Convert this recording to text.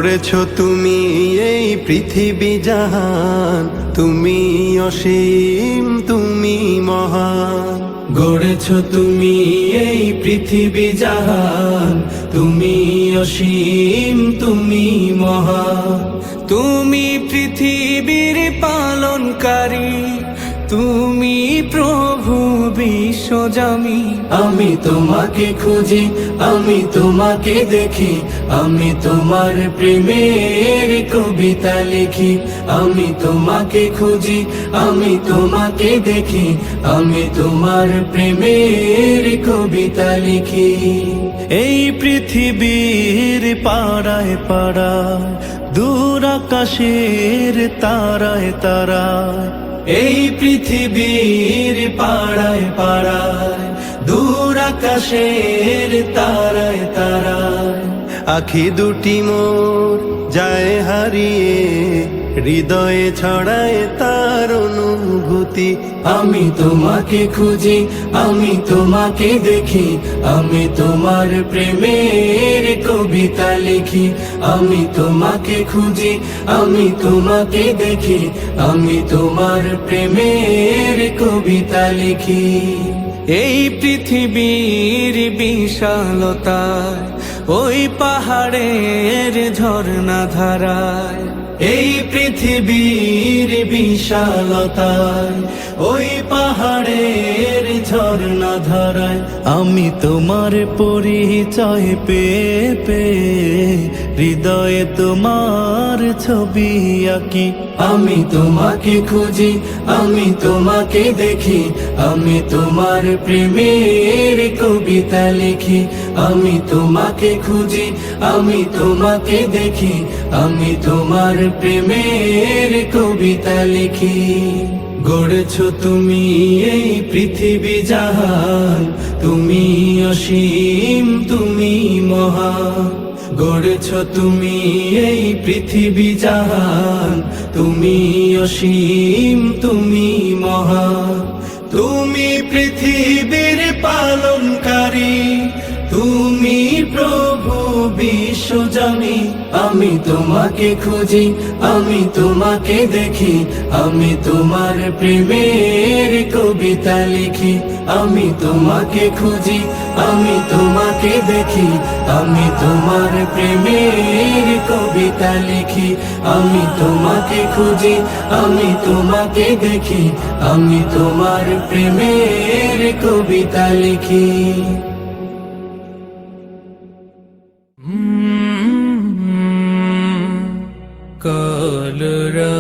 গড়েছো তুমি এই পৃথিবী জাহান, তুমি অসীম তুমি মহান। গড়েছো তুমি এই পৃথিবী জাহান, তুমি অসীম তুমি মহান। তুমি পৃথিবীর পালনকারী, তুমি প্রভু বিশ্বজামি। আমি তোমাকে খুঁজি, আমি তোমাকে দেখি, আমি তোমার প্রেমের কবিতা লিখি। আমি তোমাকে খুঁজি, আমি তোমাকে দেখি, আমি তোমার প্রেমের কবিতা লিখি। এই পৃথিবীর পাড়ায় পাড়ায়, দূর আকাশের তারায় তারায়, এই পৃথিবীর পাড়ায় পাড়ায়, দূর আকাশের তারায় তারায়, আখি দুটি মোর যায় হারিয়ে, হৃদয়ে ছড়ায় তার অনুভূতি। আমি তোমাকে খুঁজি, আমি তোমাকে দেখি, আমি তোমার প্রেমের কবিতা লিখি। আমি তোমাকে খুঁজি, আমি তোমাকে দেখি, আমি তোমার প্রেমের কবিতা লিখি। এই পৃথিবীর বিশালতায়, ওই পাহাড়ের ঝর্ণা ধারায়, এই পৃথিবীর বিশালতায়, ওই পাহাড়ের ঝর্ণা ধারায়, আমি তোমার পরিচয় পেয়ে পেয়ে, হৃদয়ে তোমার ছবি আঁকি। আমি তোমাকে খুঁজি, আমি তোমাকে দেখি, আমি তোমার প্রেমের কবিতা লিখি। আমি তোমাকে খুঁজি, আমি তোমাকে দেখি, আমি তোমার প্রেমের কবিতা লিখি। গড়েছো তুমি এই পৃথিবী জাহান, তুমি অসীম তুমি মহান। গড়েছো তুমি এই পৃথিবী জাহান, তুমি অসীম তুমি মহান। তুমি পৃথিবীর পালনকারী, তুমি প্রভু বিশ্বজামি। আমি তোমাকে খুঁজি, আমি তোমাকে দেখি, আমি তোমার প্রেমের কবিতা লিখি। আমি তোমাকে খুঁজি, আমি তোমাকে দেখি, আমি তোমার প্রেমের কবিতা লিখি। আমি তোমাকে খুঁজি, আমি তোমাকে দেখি, আমি তোমার প্রেমের কবিতা লিখি। কলরা